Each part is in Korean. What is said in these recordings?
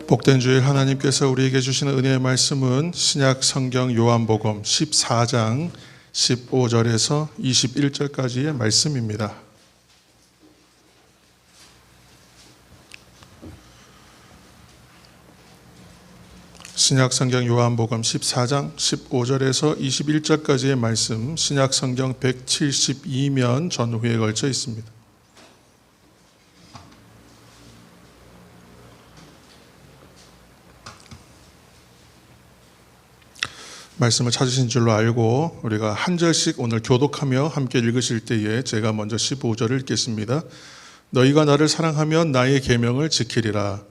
복된 주일 하나님께서 우리에게 주시는 은혜의 말씀은 신약 성경 요한복음 14장 15절에서 21절까지의 말씀입니다. 신약 성경 요한복음 14장 15절에서 21절까지의 말씀, 신약 성경 172면 전후에 걸쳐 있습니다. 말씀을 찾으신 줄로 알고 우리가 한 절씩 오늘 교독하며 함께 읽으실 때에 제가 먼저 15절을 읽겠습니다. 너희가 나를 사랑하면 나의 계명을 지키리라.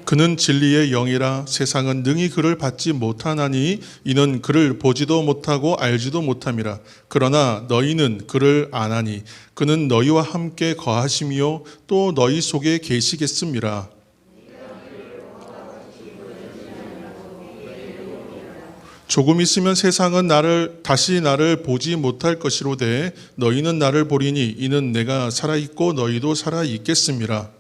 그는 진리의 영이라. 세상은 능히 그를 받지 못하나니 이는 그를 보지도 못하고 알지도 못함이라. 그러나 너희는 그를 아나니 그는 너희와 함께 거하시며 또 너희 속에 계시겠음이라. 조금 있으면 세상은 다시 나를 보지 못할 것이로되 너희는 나를 보리니 이는 내가 살아있고 너희도 살아있겠음이라.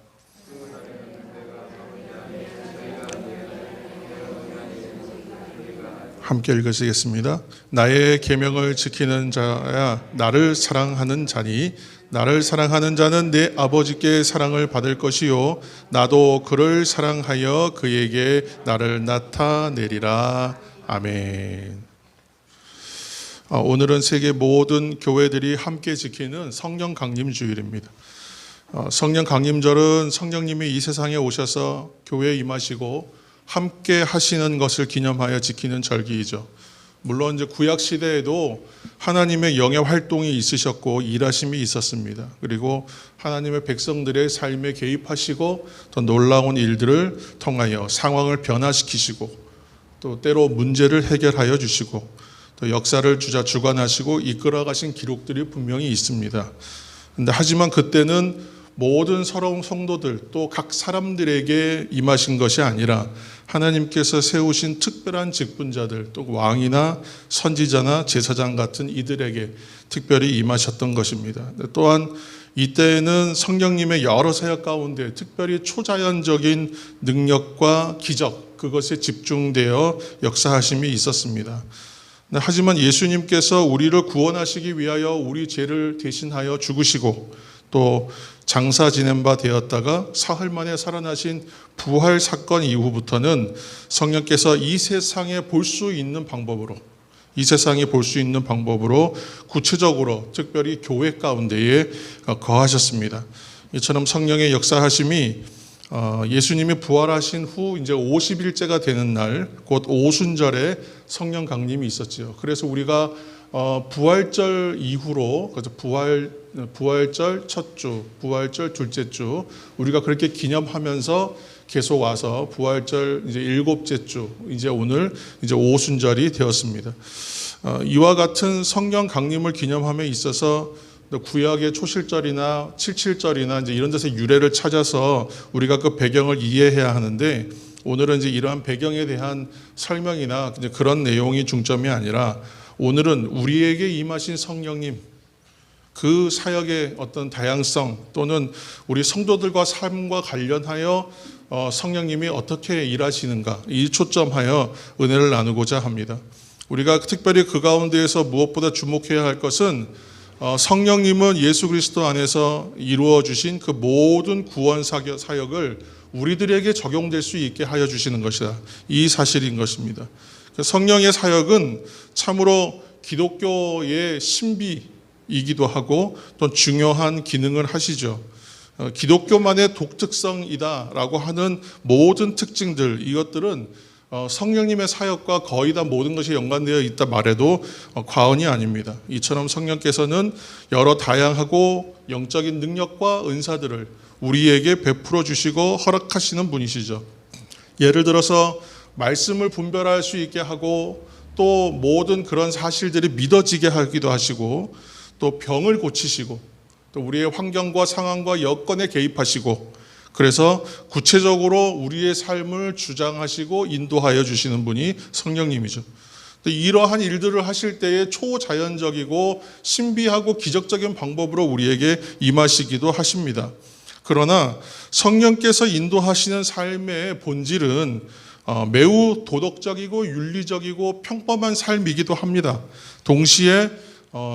함께 읽으시겠습니다. 나의 계명을 지키는 자야 나를 사랑하는 자니 나를 사랑하는 자는 내 아버지께 사랑을 받을 것이요 나도 그를 사랑하여 그에게 나를 나타내리라. 아멘. 오늘은 세계 모든 교회들이 함께 지키는 성령 강림 주일입니다. 성령 강림절은 성령님이 이 세상에 오셔서 교회에 임하시고 함께 하시는 것을 기념하여 지키는 절기이죠. 물론 이제 구약 시대에도 하나님의 영의 활동이 있으셨고 일하심이 있었습니다. 그리고 하나님의 백성들의 삶에 개입하시고 더 놀라운 일들을 통하여 상황을 변화시키시고 또 때로 문제를 해결하여 주시고 또 역사를 주관하시고 이끌어 가신 기록들이 분명히 있습니다. 하지만 그때는 모든 서러운 성도들 또 각 사람들에게 임하신 것이 아니라 하나님께서 세우신 특별한 직분자들 또 왕이나 선지자나 제사장 같은 이들에게 특별히 임하셨던 것입니다. 또한 이때에는 성령님의 여러 사역 가운데 특별히 초자연적인 능력과 기적 그것에 집중되어 역사하심이 있었습니다. 하지만 예수님께서 우리를 구원하시기 위하여 우리 죄를 대신하여 죽으시고 또 장사 지낸 바 되었다가 사흘 만에 살아나신 부활 사건 이후부터는 성령께서 이 세상에 볼 수 있는 방법으로 구체적으로 특별히 교회 가운데에 거하셨습니다. 이처럼 성령의 역사하심이 예수님이 부활하신 후 이제 50일째가 되는 날, 곧 오순절에 성령 강림이 있었죠. 그래서 우리가 부활절 이후로, 그래서 부활절 첫 주, 부활절 둘째 주, 우리가 그렇게 기념하면서 계속 와서 부활절 이제 일곱째 주, 이제 오늘 이제 오순절이 되었습니다. 이와 같은 성령 강림을 기념함에 있어서 구약의 초실절이나 칠칠절이나 이제 이런 데서 유래를 찾아서 우리가 그 배경을 이해해야 하는데 오늘은 이제 이러한 배경에 대한 설명이나 이제 그런 내용이 중점이 아니라 오늘은 우리에게 임하신 성령님 그 사역의 어떤 다양성 또는 우리 성도들과 삶과 관련하여 성령님이 어떻게 일하시는가 이 초점하여 은혜를 나누고자 합니다. 우리가 특별히 그 가운데에서 무엇보다 주목해야 할 것은 성령님은 예수 그리스도 안에서 이루어 주신 그 모든 구원 사역을 우리들에게 적용될 수 있게 하여 주시는 것이다. 이 사실인 것입니다. 성령의 사역은 참으로 기독교의 신비이기도 하고 또 중요한 기능을 하시죠. 기독교만의 독특성이다라고 하는 모든 특징들 이것들은 성령님의 사역과 거의 다 모든 것이 연관되어 있다 말해도 과언이 아닙니다. 이처럼 성령께서는 여러 다양하고 영적인 능력과 은사들을 우리에게 베풀어 주시고 허락하시는 분이시죠. 예를 들어서 말씀을 분별할 수 있게 하고 또 모든 그런 사실들이 믿어지게 하기도 하시고 또 병을 고치시고 또 우리의 환경과 상황과 여건에 개입하시고 그래서 구체적으로 우리의 삶을 주장하시고 인도하여 주시는 분이 성령님이죠. 이러한 일들을 하실 때에 초자연적이고 신비하고 기적적인 방법으로 우리에게 임하시기도 하십니다. 그러나 성령께서 인도하시는 삶의 본질은 매우 도덕적이고 윤리적이고 평범한 삶이기도 합니다. 동시에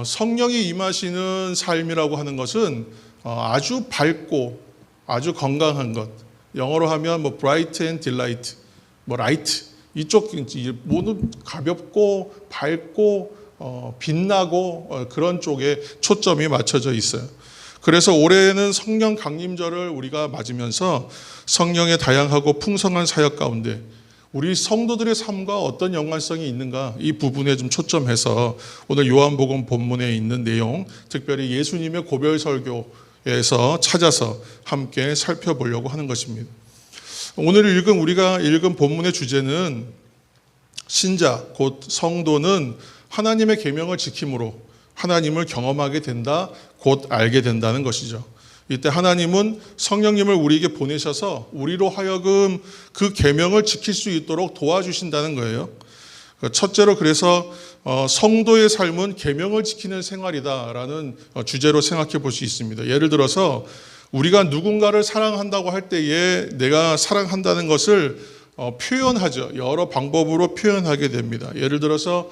성령이 임하시는 삶이라고 하는 것은 아주 밝고 아주 건강한 것, 영어로 하면 뭐 bright and delight, 뭐 light, 이쪽 모두 가볍고 밝고 빛나고 그런 쪽에 초점이 맞춰져 있어요. 그래서 올해는 성령 강림절을 우리가 맞으면서 성령의 다양하고 풍성한 사역 가운데 우리 성도들의 삶과 어떤 연관성이 있는가, 이 부분에 좀 초점해서 오늘 요한복음 본문에 있는 내용, 특별히 예수님의 고별 설교에서 찾아서 함께 살펴보려고 하는 것입니다. 오늘 우리가 읽은 본문의 주제는 신자, 곧 성도는 하나님의 계명을 지킴으로 하나님을 경험하게 된다, 곧 알게 된다는 것이죠. 이때 하나님은 성령님을 우리에게 보내셔서 우리로 하여금 그 계명을 지킬 수 있도록 도와주신다는 거예요. 첫째로 그래서 성도의 삶은 계명을 지키는 생활이다라는 주제로 생각해 볼 수 있습니다. 예를 들어서 우리가 누군가를 사랑한다고 할 때에 내가 사랑한다는 것을 표현하죠. 여러 방법으로 표현하게 됩니다. 예를 들어서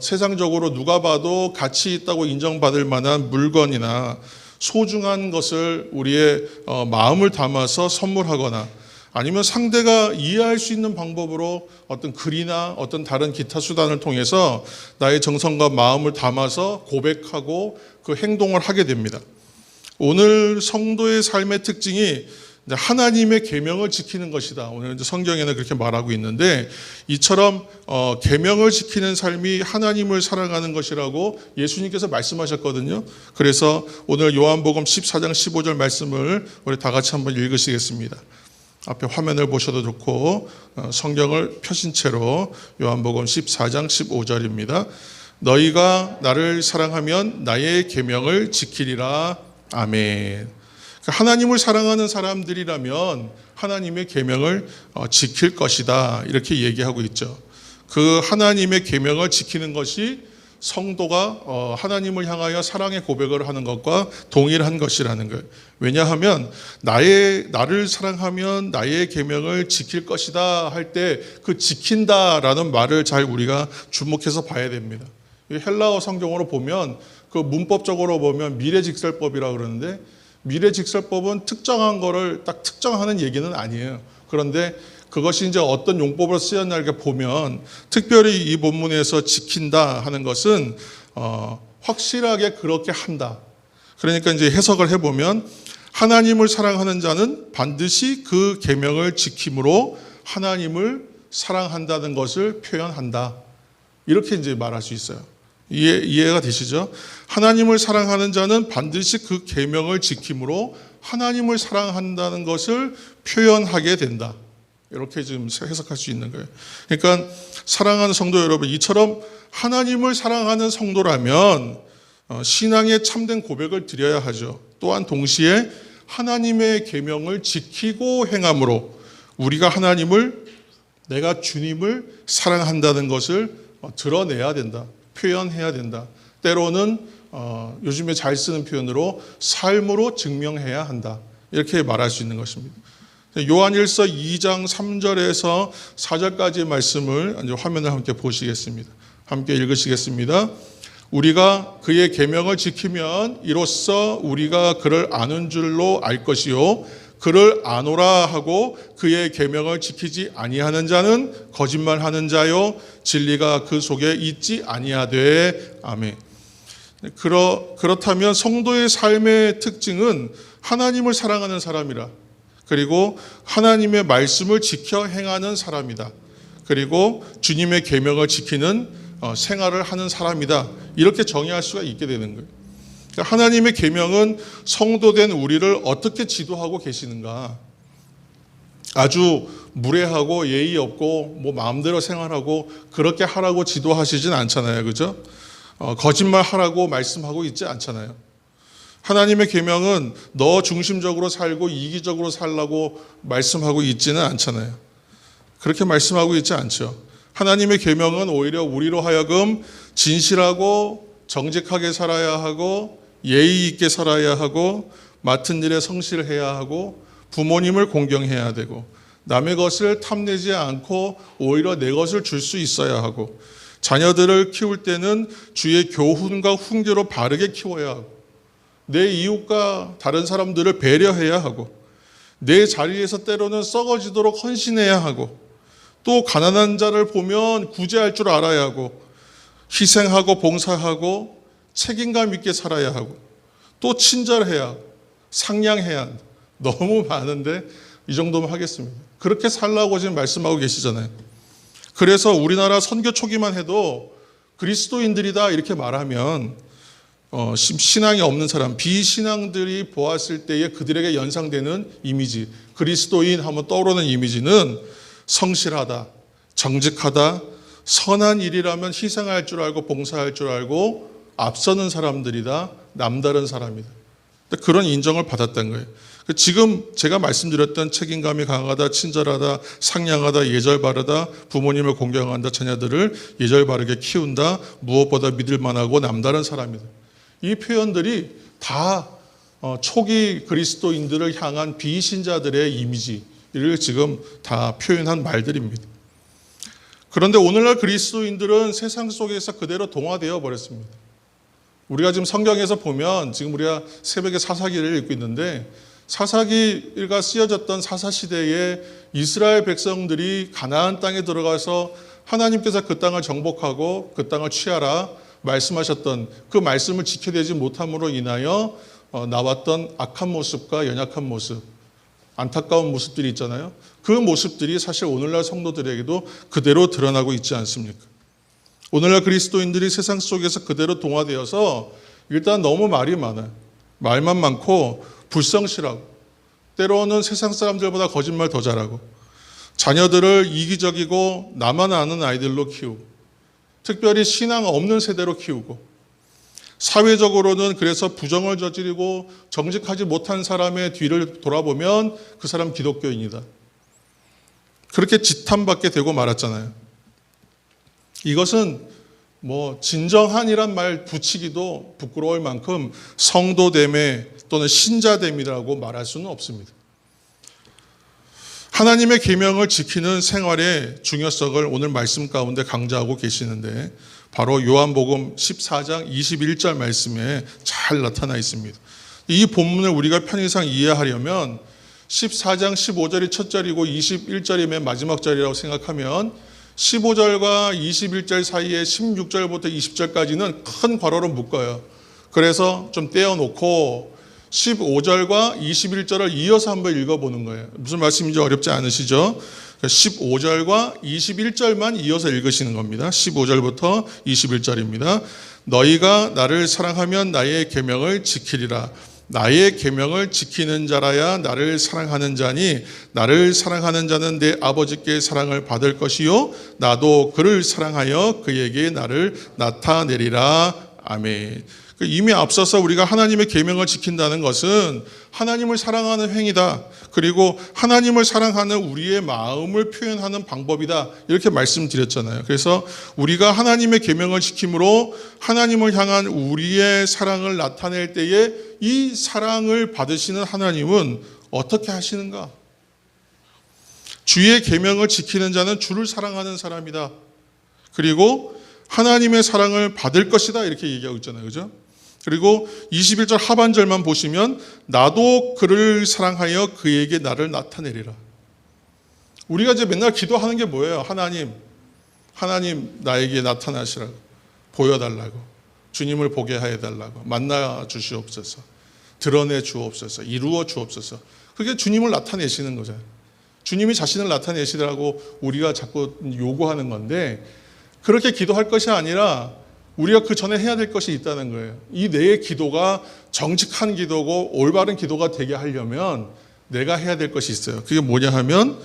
세상적으로 누가 봐도 가치 있다고 인정받을 만한 물건이나 소중한 것을 우리의 마음을 담아서 선물하거나 아니면 상대가 이해할 수 있는 방법으로 어떤 글이나 어떤 다른 기타 수단을 통해서 나의 정성과 마음을 담아서 고백하고 그 행동을 하게 됩니다. 오늘 성도의 삶의 특징이 하나님의 계명을 지키는 것이다. 오늘 성경에는 그렇게 말하고 있는데 이처럼 계명을 지키는 삶이 하나님을 사랑하는 것이라고 예수님께서 말씀하셨거든요. 그래서 오늘 요한복음 14장 15절 말씀을 우리 다 같이 한번 읽으시겠습니다. 앞에 화면을 보셔도 좋고 성경을 펴신 채로 요한복음 14장 15절입니다. 너희가 나를 사랑하면 나의 계명을 지키리라. 아멘. 하나님을 사랑하는 사람들이라면 하나님의 계명을 지킬 것이다, 이렇게 얘기하고 있죠. 그 하나님의 계명을 지키는 것이 성도가 하나님을 향하여 사랑의 고백을 하는 것과 동일한 것이라는 거예요. 왜냐하면 나를 사랑하면 나의 계명을 지킬 것이다 할 때 그 지킨다라는 말을 잘 우리가 주목해서 봐야 됩니다. 헬라어 성경으로 보면 그 문법적으로 보면 미래직설법이라고 그러는데 미래직설법은 특정한 거를 딱 특정하는 얘기는 아니에요. 그런데 그것이 이제 어떤 용법으로 쓰였나 보면 특별히 이 본문에서 지킨다 하는 것은 확실하게 그렇게 한다. 그러니까 이제 해석을 해보면 하나님을 사랑하는 자는 반드시 그 계명을 지킴으로 하나님을 사랑한다는 것을 표현한다. 이렇게 이제 말할 수 있어요. 이해가 되시죠? 하나님을 사랑하는 자는 반드시 그 계명을 지킴으로 하나님을 사랑한다는 것을 표현하게 된다. 이렇게 지금 해석할 수 있는 거예요. 그러니까 사랑하는 성도 여러분, 이처럼 하나님을 사랑하는 성도라면 신앙의 참된 고백을 드려야 하죠. 또한 동시에 하나님의 계명을 지키고 행함으로 우리가 내가 주님을 사랑한다는 것을 드러내야 된다. 표현해야 된다. 때로는 요즘에 잘 쓰는 표현으로 삶으로 증명해야 한다. 이렇게 말할 수 있는 것입니다. 요한일서 2장 3절에서 4절까지의 말씀을 이제 화면을 함께 보시겠습니다. 함께 읽으시겠습니다. 우리가 그의 계명을 지키면 이로써 우리가 그를 아는 줄로 알 것이요 그를 아노라 하고 그의 계명을 지키지 아니하는 자는 거짓말하는 자요 진리가 그 속에 있지 아니하되. 아멘. 그렇다면 성도의 삶의 특징은 하나님을 사랑하는 사람이라, 그리고 하나님의 말씀을 지켜 행하는 사람이다, 그리고 주님의 계명을 지키는 생활을 하는 사람이다, 이렇게 정의할 수가 있게 되는 거예요. 하나님의 계명은 성도된 우리를 어떻게 지도하고 계시는가? 아주 무례하고 예의 없고 뭐 마음대로 생활하고 그렇게 하라고 지도하시진 않잖아요. 그죠? 거짓말 하라고 말씀하고 있지 않잖아요. 하나님의 계명은 너 중심적으로 살고 이기적으로 살라고 말씀하고 있지는 않잖아요. 그렇게 말씀하고 있지 않죠. 하나님의 계명은 오히려 우리로 하여금 진실하고 정직하게 살아야 하고 예의 있게 살아야 하고 맡은 일에 성실해야 하고 부모님을 공경해야 되고 남의 것을 탐내지 않고 오히려 내 것을 줄 수 있어야 하고 자녀들을 키울 때는 주의 교훈과 훈계로 바르게 키워야 하고 내 이웃과 다른 사람들을 배려해야 하고 내 자리에서 때로는 썩어지도록 헌신해야 하고 또 가난한 자를 보면 구제할 줄 알아야 하고 희생하고 봉사하고 책임감 있게 살아야 하고 또 친절해야 하고 상냥해야 한다. 너무 많은데 이 정도면 하겠습니다. 그렇게 살라고 지금 말씀하고 계시잖아요. 그래서 우리나라 선교 초기만 해도 그리스도인들이다 이렇게 말하면 신앙이 없는 사람, 비신앙들이 보았을 때에 그들에게 연상되는 이미지, 그리스도인 하면 떠오르는 이미지는 성실하다, 정직하다, 선한 일이라면 희생할 줄 알고 봉사할 줄 알고 앞서는 사람들이다, 남다른 사람이다. 그런 인정을 받았던 거예요. 지금 제가 말씀드렸던 책임감이 강하다, 친절하다, 상냥하다, 예절 바르다, 부모님을 공경한다, 자녀들을 예절 바르게 키운다, 무엇보다 믿을 만하고 남다른 사람이다. 이 표현들이 다 초기 그리스도인들을 향한 비신자들의 이미지를 지금 다 표현한 말들입니다. 그런데 오늘날 그리스도인들은 세상 속에서 그대로 동화되어 버렸습니다. 우리가 지금 성경에서 보면 지금 우리가 새벽에 사사기를 읽고 있는데 사사기가 쓰여졌던 사사시대에 이스라엘 백성들이 가나안 땅에 들어가서 하나님께서 그 땅을 정복하고 그 땅을 취하라 말씀하셨던 그 말씀을 지켜내지 못함으로 인하여 나왔던 악한 모습과 연약한 모습, 안타까운 모습들이 있잖아요. 그 모습들이 사실 오늘날 성도들에게도 그대로 드러나고 있지 않습니까? 오늘날 그리스도인들이 세상 속에서 그대로 동화되어서 일단 너무 말이 많아요. 말만 많고 불성실하고 때로는 세상 사람들보다 거짓말 더 잘하고 자녀들을 이기적이고 나만 아는 아이들로 키우고 특별히 신앙 없는 세대로 키우고 사회적으로는 그래서 부정을 저지르고 정직하지 못한 사람의 뒤를 돌아보면 그 사람 기독교인이다. 그렇게 지탄받게 되고 말았잖아요. 이것은 진정한이란 말 붙이기도 부끄러울 만큼 성도됨에 또는 신자됨이라고 말할 수는 없습니다. 하나님의 계명을 지키는 생활의 중요성을 오늘 말씀 가운데 강조하고 계시는데 바로 요한복음 14장 21절 말씀에 잘 나타나 있습니다. 이 본문을 우리가 편의상 이해하려면 14장 15절이 첫 절이고 21절이 맨 마지막 절이라고 생각하면 15절과 21절 사이에 16절부터 20절까지는 큰 괄호로 묶어요. 그래서 좀 떼어놓고 15절과 21절을 이어서 한번 읽어보는 거예요. 무슨 말씀인지 어렵지 않으시죠? 15절과 21절만 이어서 읽으시는 겁니다. 15절부터 21절입니다. 너희가 나를 사랑하면 나의 계명을 지키리라. 나의 계명을 지키는 자라야 나를 사랑하는 자니 나를 사랑하는 자는 내 아버지께 사랑을 받을 것이요 나도 그를 사랑하여 그에게 나를 나타내리라. 아멘. 이미 앞서서 우리가 하나님의 계명을 지킨다는 것은 하나님을 사랑하는 행위다. 그리고 하나님을 사랑하는 우리의 마음을 표현하는 방법이다. 이렇게 말씀드렸잖아요. 그래서 우리가 하나님의 계명을 지킴으로 하나님을 향한 우리의 사랑을 나타낼 때에 이 사랑을 받으시는 하나님은 어떻게 하시는가? 주의 계명을 지키는 자는 주를 사랑하는 사람이다. 그리고 하나님의 사랑을 받을 것이다. 이렇게 얘기하고 있잖아요. 그죠? 그리고 21절 하반절만 보시면 나도 그를 사랑하여 그에게 나를 나타내리라. 우리가 이제 맨날 기도하는 게 뭐예요? 하나님 나에게 나타나시라고, 보여달라고, 주님을 보게 해달라고, 만나 주시옵소서, 드러내 주옵소서, 이루어 주옵소서. 그게 주님을 나타내시는 거잖아요. 주님이 자신을 나타내시라고 우리가 자꾸 요구하는 건데 그렇게 기도할 것이 아니라 우리가 그 전에 해야 될 것이 있다는 거예요. 이 내 기도가 정직한 기도고 올바른 기도가 되게 하려면 내가 해야 될 것이 있어요. 그게 뭐냐 하면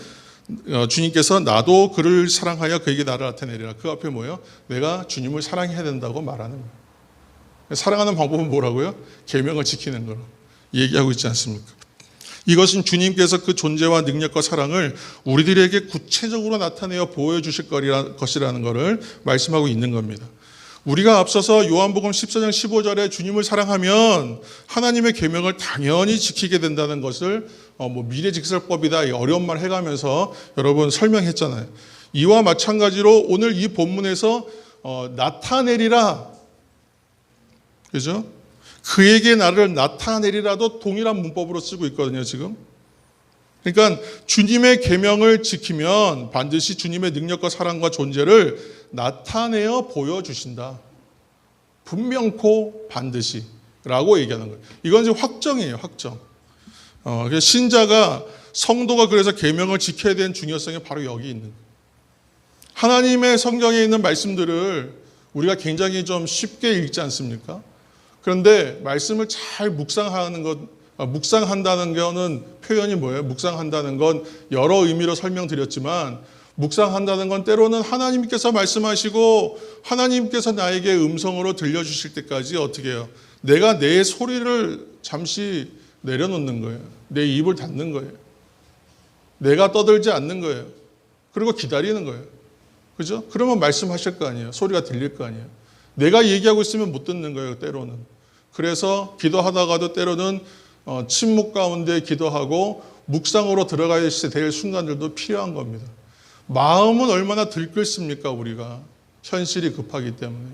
주님께서 나도 그를 사랑하여 그에게 나를 나타내리라. 그 앞에 뭐예요? 내가 주님을 사랑해야 된다고 말하는 거예요. 사랑하는 방법은 뭐라고요? 계명을 지키는 거로 얘기하고 있지 않습니까? 이것은 주님께서 그 존재와 능력과 사랑을 우리들에게 구체적으로 나타내어 보여주실 것이라는 것을 말씀하고 있는 겁니다. 우리가 앞서서 요한복음 14장 15절에 주님을 사랑하면 하나님의 계명을 당연히 지키게 된다는 것을 미래직설법이다 어려운 말 해가면서 여러분 설명했잖아요. 이와 마찬가지로 오늘 이 본문에서 나타내리라, 그죠? 그에게 나를 나타내리라도 동일한 문법으로 쓰고 있거든요, 지금. 그러니까 주님의 계명을 지키면 반드시 주님의 능력과 사랑과 존재를 나타내어 보여주신다. 분명코 반드시 라고 얘기하는 거예요. 이건 이제 확정이에요, 확정. 신자가, 성도가 그래서 계명을 지켜야 되는 중요성이 바로 여기 있는 거예요. 하나님의 성경에 있는 말씀들을 우리가 굉장히 좀 쉽게 읽지 않습니까? 그런데 말씀을 잘 묵상한다는 거는 표현이 뭐예요? 묵상한다는 건 여러 의미로 설명드렸지만, 묵상한다는 건 때로는 하나님께서 말씀하시고 하나님께서 나에게 음성으로 들려주실 때까지 어떻게 해요? 내가 내 소리를 잠시 내려놓는 거예요. 내 입을 닫는 거예요. 내가 떠들지 않는 거예요. 그리고 기다리는 거예요. 그죠? 그러면 말씀하실 거 아니에요. 소리가 들릴 거 아니에요. 내가 얘기하고 있으면 못 듣는 거예요, 때로는. 그래서 기도하다가도 때로는 침묵 가운데 기도하고 묵상으로 들어가야 될 순간들도 필요한 겁니다. 마음은 얼마나 들끓습니까, 우리가. 현실이 급하기 때문에.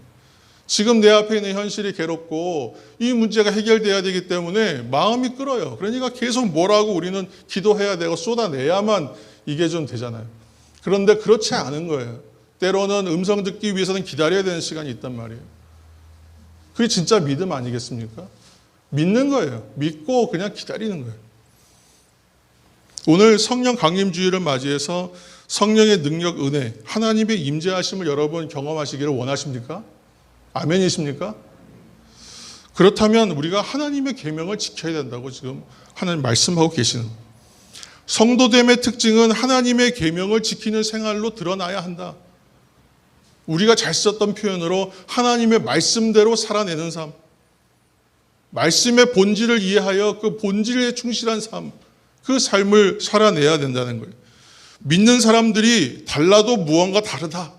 지금 내 앞에 있는 현실이 괴롭고 이 문제가 해결돼야 되기 때문에 마음이 끓어요. 그러니까 계속 뭐라고 우리는 기도해야 되고 쏟아내야만 이게 좀 되잖아요. 그런데 그렇지 않은 거예요. 때로는 음성 듣기 위해서는 기다려야 되는 시간이 있단 말이에요. 그게 진짜 믿음 아니겠습니까? 믿는 거예요. 믿고 그냥 기다리는 거예요. 오늘 성령 강림주의를 맞이해서 성령의 능력, 은혜, 하나님의 임재하심을 여러분 경험하시기를 원하십니까? 아멘이십니까? 그렇다면 우리가 하나님의 계명을 지켜야 된다고 지금 하나님 말씀하고 계시는 거예요. 성도됨의 특징은 하나님의 계명을 지키는 생활로 드러나야 한다. 우리가 잘 썼던 표현으로 하나님의 말씀대로 살아내는 삶, 말씀의 본질을 이해하여 그 본질에 충실한 삶, 그 삶을 살아내야 된다는 거예요. 믿는 사람들이 달라도 무언가 다르다.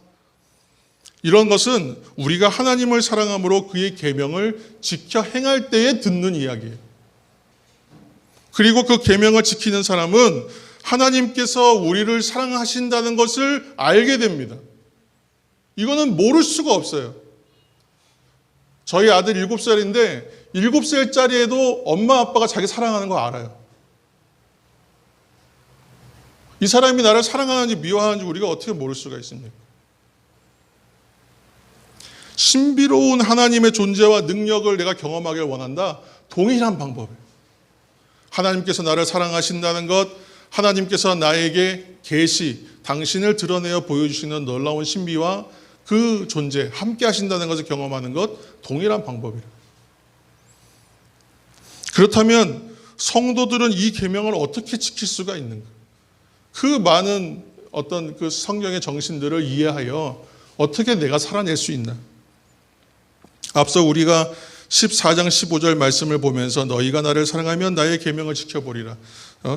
이런 것은 우리가 하나님을 사랑함으로 그의 계명을 지켜 행할 때에 듣는 이야기예요. 그리고 그 계명을 지키는 사람은 하나님께서 우리를 사랑하신다는 것을 알게 됩니다. 이거는 모를 수가 없어요. 저희 아들 7살인데 7살짜리에도 엄마 아빠가 자기 사랑하는 거 알아요. 이 사람이 나를 사랑하는지 미워하는지 우리가 어떻게 모를 수가 있습니까? 신비로운 하나님의 존재와 능력을 내가 경험하길 원한다. 동일한 방법이에요. 하나님께서 나를 사랑하신다는 것, 하나님께서 나에게 계시, 당신을 드러내어 보여주시는 놀라운 신비와 그 존재, 함께 하신다는 것을 경험하는 것, 동일한 방법이에요. 그렇다면 성도들은 이 계명을 어떻게 지킬 수가 있는가? 그 많은 어떤 그 성경의 정신들을 이해하여 어떻게 내가 살아낼 수 있나? 앞서 우리가 14장 15절 말씀을 보면서 너희가 나를 사랑하면 나의 계명을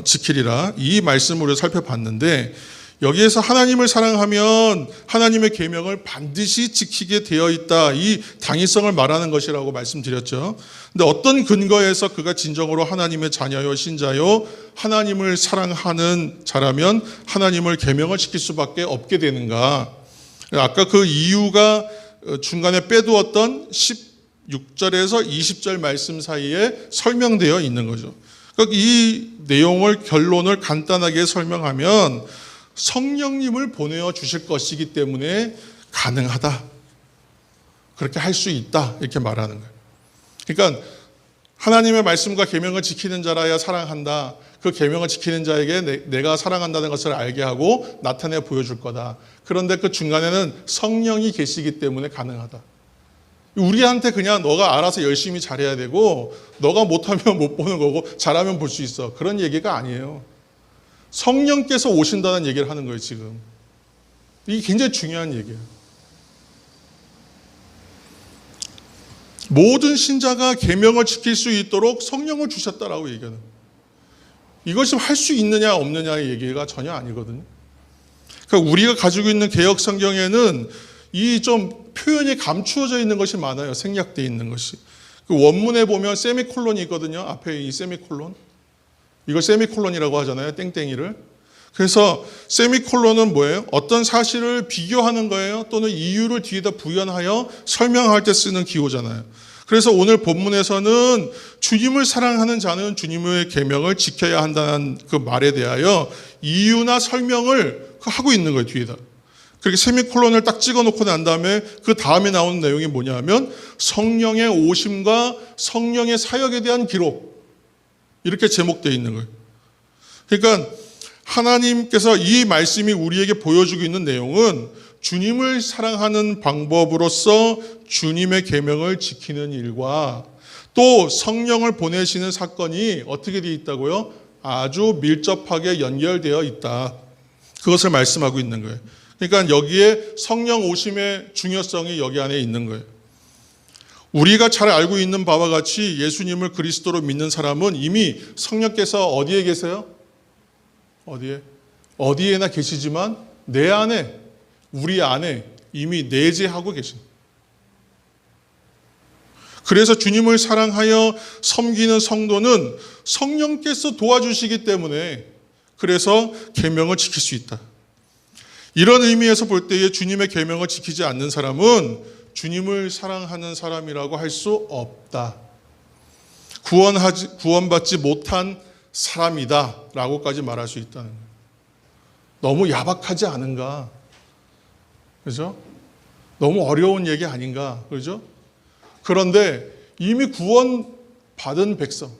지키리라. 이 말씀으로 살펴봤는데 여기에서 하나님을 사랑하면 하나님의 계명을 반드시 지키게 되어 있다. 이 당위성을 말하는 것이라고 말씀드렸죠. 근데 어떤 근거에서 그가 진정으로 하나님의 자녀요 신자요 하나님을 사랑하는 자라면 하나님을 계명을 지킬 수밖에 없게 되는가? 아까 그 이유가 중간에 빼두었던 16절에서 20절 말씀 사이에 설명되어 있는 거죠. 그러니까 이 내용을 결론을 간단하게 설명하면 성령님을 보내어 주실 것이기 때문에 가능하다. 그렇게 할 수 있다. 이렇게 말하는 거예요. 그러니까 하나님의 말씀과 계명을 지키는 자라야 사랑한다. 그 계명을 지키는 자에게 내가 사랑한다는 것을 알게 하고 나타내 보여줄 거다. 그런데 그 중간에는 성령이 계시기 때문에 가능하다. 우리한테 그냥 너가 알아서 열심히 잘해야 되고 너가 못하면 못 보는 거고 잘하면 볼 수 있어. 그런 얘기가 아니에요. 성령께서 오신다는 얘기를 하는 거예요, 지금. 이게 굉장히 중요한 얘기예요. 모든 신자가 계명을 지킬 수 있도록 성령을 주셨다라고 얘기하는 거예요. 이것이 할 수 있느냐 없느냐의 얘기가 전혀 아니거든요. 그러니까 우리가 가지고 있는 개역 성경에는 이 좀 표현이 감추어져 있는 것이 많아요. 생략되어 있는 것이. 그 원문에 보면 세미콜론이 있거든요. 앞에 이 세미콜론. 이걸 세미콜론이라고 하잖아요. 땡땡이를. 그래서 세미콜론은 뭐예요? 어떤 사실을 비교하는 거예요. 또는 이유를 뒤에다 부연하여 설명할 때 쓰는 기호잖아요. 그래서 오늘 본문에서는 주님을 사랑하는 자는 주님의 계명을 지켜야 한다는 그 말에 대하여 이유나 설명을 하고 있는 거예요. 뒤에다. 그렇게 세미콜론을 딱 찍어놓고 난 다음에 그 다음에 나오는 내용이 뭐냐면 성령의 오심과 성령의 사역에 대한 기록. 이렇게 제목되어 있는 거예요. 그러니까 하나님께서 이 말씀이 우리에게 보여주고 있는 내용은 주님을 사랑하는 방법으로서 주님의 계명을 지키는 일과 또 성령을 보내시는 사건이 어떻게 되어 있다고요? 아주 밀접하게 연결되어 있다. 그것을 말씀하고 있는 거예요. 그러니까 여기에 성령 오심의 중요성이 여기 안에 있는 거예요. 우리가 잘 알고 있는 바와 같이 예수님을 그리스도로 믿는 사람은 이미 성령께서 어디에 계세요? 어디에? 어디에나 계시지만 내 안에, 우리 안에 이미 내재하고 계십니다. 그래서 주님을 사랑하여 섬기는 성도는 성령께서 도와주시기 때문에 그래서 계명을 지킬 수 있다. 이런 의미에서 볼 때에 주님의 계명을 지키지 않는 사람은 주님을 사랑하는 사람이라고 할 수 없다. 구원받지 못한 사람이다 라고까지 말할 수 있다는 거예요. 너무 야박하지 않은가? 그죠? 너무 어려운 얘기 아닌가? 그죠? 그런데 이미 구원받은 백성,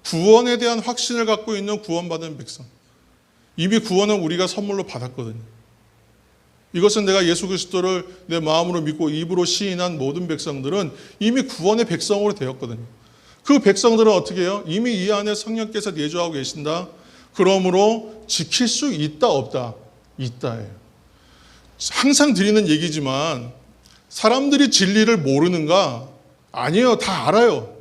구원에 대한 확신을 갖고 있는 구원받은 백성, 이미 구원은 우리가 선물로 받았거든요. 이것은 내가 예수 그리스도를 내 마음으로 믿고 입으로 시인한 모든 백성들은 이미 구원의 백성으로 되었거든요. 그 백성들은 어떻게 해요? 이미 이 안에 성령께서 내주하고 계신다. 그러므로 지킬 수 있다 없다? 있다예요. 항상 드리는 얘기지만 사람들이 진리를 모르는가? 아니에요. 다 알아요.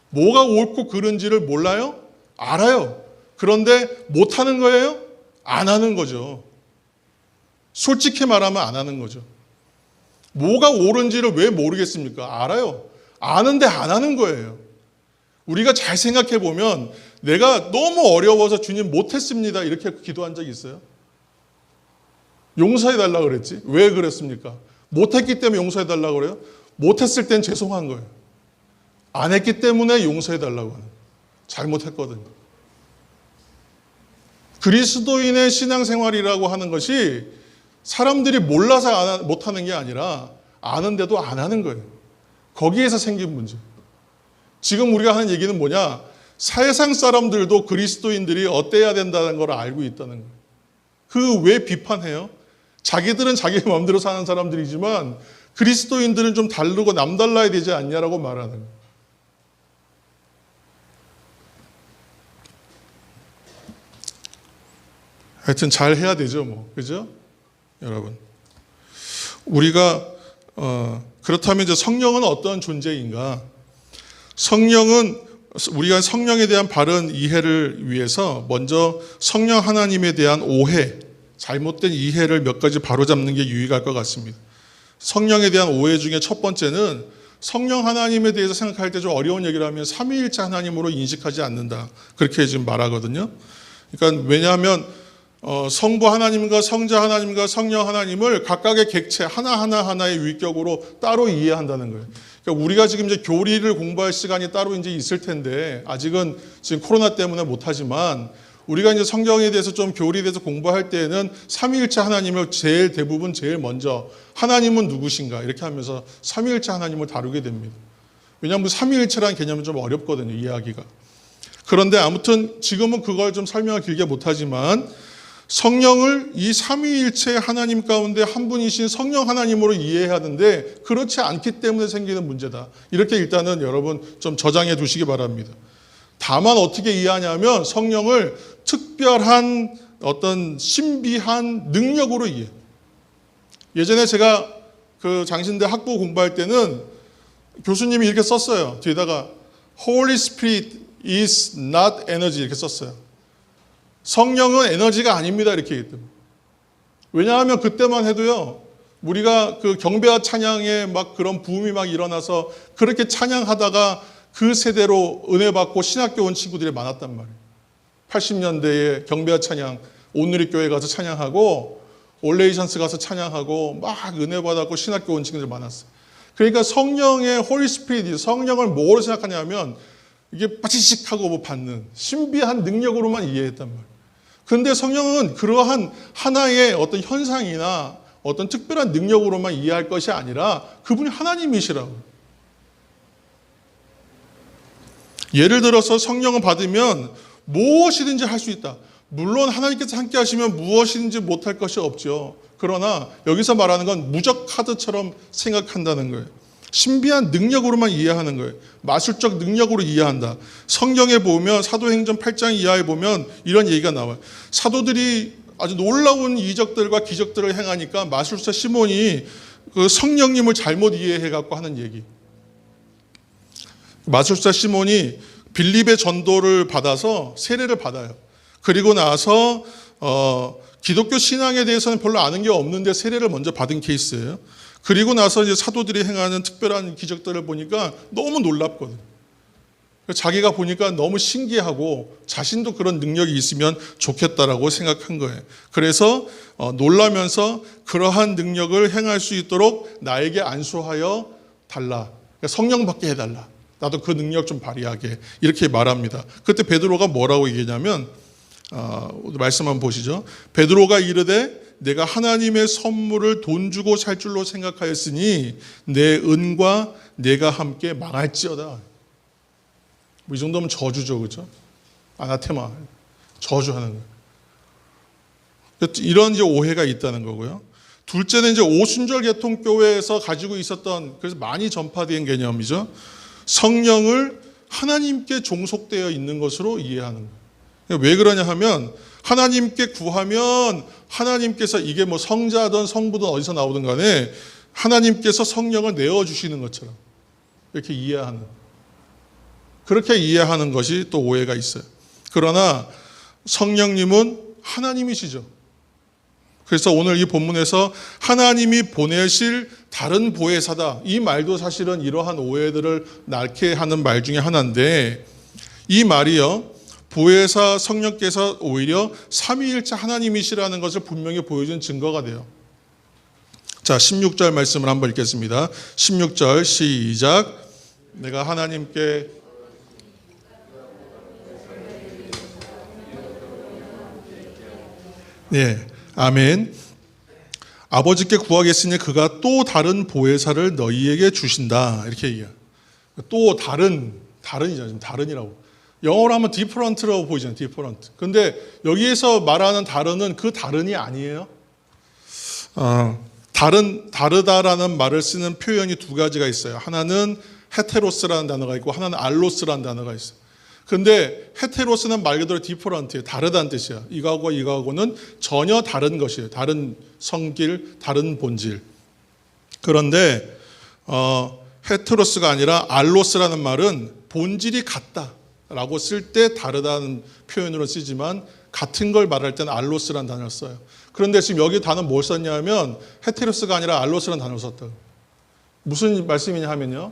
뭐가 옳고 그른지를 몰라요? 알아요. 그런데 못하는 거예요? 안 하는 거죠. 솔직히 말하면 안 하는 거죠. 뭐가 옳은지를 왜 모르겠습니까? 알아요. 아는데 안 하는 거예요. 우리가 잘 생각해 보면 내가 너무 어려워서 주님 못했습니다. 이렇게 기도한 적 있어요? 용서해 달라고 그랬지. 왜 그랬습니까? 못했기 때문에 용서해 달라고 그래요? 못했을 땐 죄송한 거예요. 안 했기 때문에 용서해 달라고 하는 거예요. 잘못했거든요. 그리스도인의 신앙생활이라고 하는 것이 사람들이 몰라서 못하는 게 아니라 아는데도 안 하는 거예요. 거기에서 생긴 문제. 지금 우리가 하는 얘기는 뭐냐? 세상 사람들도 그리스도인들이 어때야 된다는 걸 알고 있다는 거예요. 그 왜 비판해요? 자기들은 자기 마음대로 사는 사람들이지만 그리스도인들은 좀 다르고 남달라야 되지 않냐라고 말하는 거예요. 하여튼 잘 해야 되죠, 뭐. 그죠? 여러분. 우리가, 그렇다면 이제 성령은 어떤 존재인가? 성령은 우리가 성령에 대한 바른 이해를 위해서 먼저 성령 하나님에 대한 오해, 잘못된 이해를 몇 가지 바로잡는 게 유익할 것 같습니다. 성령에 대한 오해 중에 첫 번째는 성령 하나님에 대해서 생각할 때 좀 어려운 얘기를 하면 삼위일체 하나님으로 인식하지 않는다. 그렇게 지금 말하거든요. 그러니까 왜냐하면 성부 하나님과 성자 하나님과 성령 하나님을 각각의 객체 하나의 위격으로 따로 이해한다는 거예요. 그러니까 우리가 지금 이제 교리를 공부할 시간이 따로 이제 있을 텐데 아직은 지금 코로나 때문에 못하지만 우리가 이제 성경에 대해서 좀 교리에 대해서 공부할 때에는 삼위일체 하나님을 대부분 제일 먼저 하나님은 누구신가 이렇게 하면서 삼위일체 하나님을 다루게 됩니다. 왜냐하면 삼위일체라는 개념은 좀 어렵거든요, 이해하기가. 그런데 아무튼 지금은 그걸 좀 설명을 길게 못하지만 성령을 이 삼위일체 하나님 가운데 한 분이신 성령 하나님으로 이해해야 하는데 그렇지 않기 때문에 생기는 문제다. 이렇게 일단은 여러분 좀 저장해 두시기 바랍니다. 다만 어떻게 이해하냐면 성령을 특별한 어떤 신비한 능력으로 이해. 예전에 제가 그 장신대 학부 공부할 때는 교수님이 이렇게 썼어요. 뒤에다가 Holy Spirit is not energy 이렇게 썼어요. 성령은 에너지가 아닙니다. 이렇게 얘기했던 거예요. 왜냐하면 그때만 해도요, 우리가 그 경배와 찬양에 막 그런 부음이 막 일어나서 그렇게 찬양하다가 그 세대로 은혜 받고 신학교 온 친구들이 많았단 말이에요. 80년대에 경배와 찬양, 온누리교회 가서 찬양하고 올레이션스 가서 찬양하고 막 은혜 받았고 신학교 온 친구들이 많았어요. 그러니까 성령의 홀리 스피릿, 성령을 뭐로 생각하냐면 이게 빠지직하고 뭐 받는 신비한 능력으로만 이해했단 말이에요. 그런데 성령은 그러한 하나의 어떤 현상이나 어떤 특별한 능력으로만 이해할 것이 아니라 그분이 하나님이시라고. 예를 들어서 성령을 받으면 무엇이든지 할 수 있다. 물론 하나님께서 함께 하시면 무엇이든지 못할 것이 없죠. 그러나 여기서 말하는 건 무적 카드처럼 생각한다는 거예요. 신비한 능력으로만 이해하는 거예요. 마술적 능력으로 이해한다. 성경에 보면 사도행전 8장 이하에 보면 이런 얘기가 나와요. 사도들이 아주 놀라운 이적들과 기적들을 행하니까 마술사 시몬이 그 성령님을 잘못 이해해갖고 하는 얘기. 마술사 시몬이 빌립의 전도를 받아서 세례를 받아요. 그리고 나서 기독교 신앙에 대해서는 별로 아는 게 없는데 세례를 먼저 받은 케이스예요. 그리고 나서 이제 사도들이 행하는 특별한 기적들을 보니까 너무 놀랍거든. 자기가 보니까 너무 신기하고 자신도 그런 능력이 있으면 좋겠다라고 생각한 거예요. 그래서 놀라면서 그러한 능력을 행할 수 있도록 나에게 안수하여 달라. 성령 받게 해달라. 나도 그 능력 좀 발휘하게. 이렇게 말합니다. 그때 베드로가 뭐라고 얘기하냐면 말씀 한번 보시죠. 베드로가 이르되 내가 하나님의 선물을 돈 주고 살 줄로 생각하였으니 내 은과 내가 함께 망할지어다. 뭐 이 정도면 저주죠, 그렇죠? 아나테마, 저주하는 거예요. 이런 이제 오해가 있다는 거고요. 둘째는 이제 오순절 개통교회에서 가지고 있었던, 그래서 많이 전파된 개념이죠. 성령을 하나님께 종속되어 있는 것으로 이해하는 거예요. 왜 그러냐 하면 하나님께 구하면 하나님께서 이게 뭐 성자든 성부든 어디서 나오든 간에 하나님께서 성령을 내어주시는 것처럼 이렇게 이해하는, 그렇게 이해하는 것이 또 오해가 있어요. 그러나 성령님은 하나님이시죠. 그래서 오늘 이 본문에서 하나님이 보내실 다른 보혜사다. 이 말도 사실은 이러한 오해들을 낳게 하는 말 중에 하나인데, 이 말이요, 보혜사 성령께서 오히려 삼위일체 하나님이시라는 것을 분명히 보여준 증거가 돼요. 자, 16절 말씀을 한번 읽겠습니다. 16절 시작. 내가 하나님께 네, 아멘. 아버지께 구하겠으니 그가 또 다른 보혜사를 너희에게 주신다. 이렇게 얘기해요. 또 다른이잖아요. 지금 다른이라고. 영어로 하면 different라고 보이잖아요. different. 근데 여기에서 말하는 다른은 그 다른이 아니에요. 다르다라는 말을 쓰는 표현이 두 가지가 있어요. 하나는 헤테로스라는 단어가 있고 하나는 알로스라는 단어가 있어요. 근데 헤테로스는 말 그대로 디퍼런트예요. 다르다는 뜻이야. 이거하고는 전혀 다른 것이에요. 다른 성질, 다른 본질. 그런데 헤테로스가 아니라 알로스라는 말은 본질이 같다라고 쓸 때 다르다는 표현으로 쓰지만 같은 걸 말할 때는 알로스라는 단어를 써요. 그런데 지금 여기 단어 뭘 썼냐면 헤테로스가 아니라 알로스라는 단어를 썼다. 무슨 말씀이냐 하면요.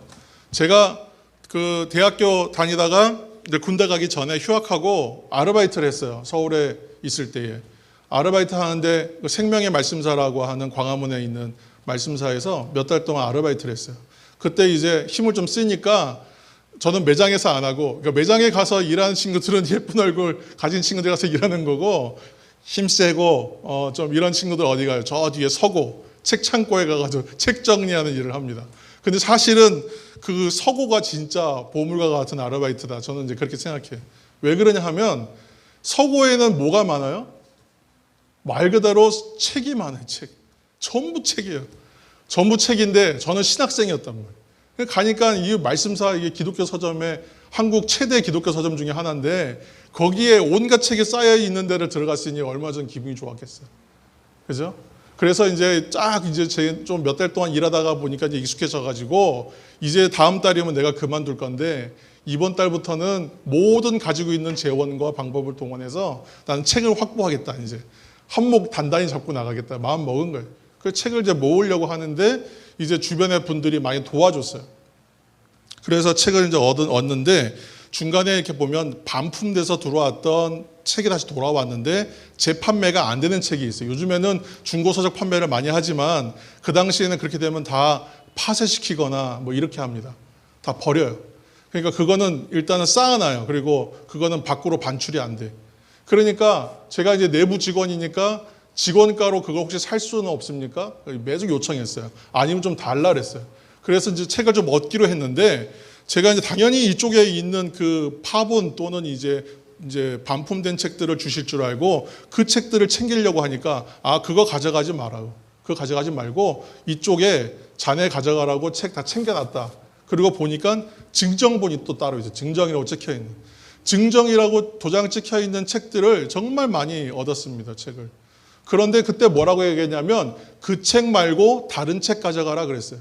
제가 그 대학교 다니다가 군대 가기 전에 휴학하고 아르바이트를 했어요. 서울에 있을 때에. 아르바이트 하는데 생명의 말씀사라고 하는 광화문에 있는 말씀사에서 몇 달 동안 아르바이트를 했어요. 그때 이제 힘을 좀 쓰니까 저는 매장에서 안 하고, 그러니까 매장에 가서 일하는 친구들은 예쁜 얼굴 가진 친구들 가서 일하는 거고, 힘 세고 좀 이런 친구들 어디 가요? 저 뒤에 서고 책 창고에 가가지고 책 정리하는 일을 합니다. 근데 사실은 그 서고가 진짜 보물과 같은 아르바이트다. 저는 이제 그렇게 생각해요. 왜 그러냐 하면 서고에는 뭐가 많아요? 말 그대로 책이 많아요. 책. 전부 책이에요. 전부 책인데 저는 신학생이었단 말이에요. 가니까 이 말씀사, 이게 기독교 서점에 한국 최대 기독교 서점 중에 하나인데 거기에 온갖 책이 쌓여 있는 데를 들어갔으니 얼마 전 기분이 좋았겠어요. 그죠? 그래서 이제 좀 몇 달 동안 일하다가 보니까 이제 익숙해져가지고 이제 다음 달이면 내가 그만둘 건데 이번 달부터는 모든 가지고 있는 재원과 방법을 동원해서 나는 책을 확보하겠다. 이제 한몫 단단히 잡고 나가겠다. 마음 먹은 거예요. 그 책을 이제 모으려고 하는데 이제 주변의 분들이 많이 도와줬어요. 그래서 책을 이제 얻는데 중간에 이렇게 보면 반품돼서 들어왔던 책이 다시 돌아왔는데 재판매가 안 되는 책이 있어요. 요즘에는 중고서적 판매를 많이 하지만 그 당시에는 그렇게 되면 다 파쇄시키거나 뭐 이렇게 합니다. 다 버려요. 그러니까 그거는 일단은 쌓아놔요. 그리고 그거는 밖으로 반출이 안 돼. 그러니까 제가 이제 내부 직원이니까 직원가로 그거 혹시 살 수는 없습니까? 매주 요청했어요. 아니면 좀 달라 그랬어요. 그래서 이제 책을 좀 얻기로 했는데 제가 이제 당연히 이쪽에 있는 그 파본 또는 이제 반품된 책들을 주실 줄 알고 그 책들을 챙기려고 하니까 그거 가져가지 말아요. 그거 가져가지 말고 이쪽에 자네 가져가라고 책 다 챙겨놨다. 그리고 보니까 증정본이 또 따로 있어요. 증정이라고 찍혀있는. 증정이라고 도장 찍혀있는 책들을 정말 많이 얻었습니다. 책을. 그런데 그때 뭐라고 얘기했냐면 그 책 말고 다른 책 가져가라 그랬어요.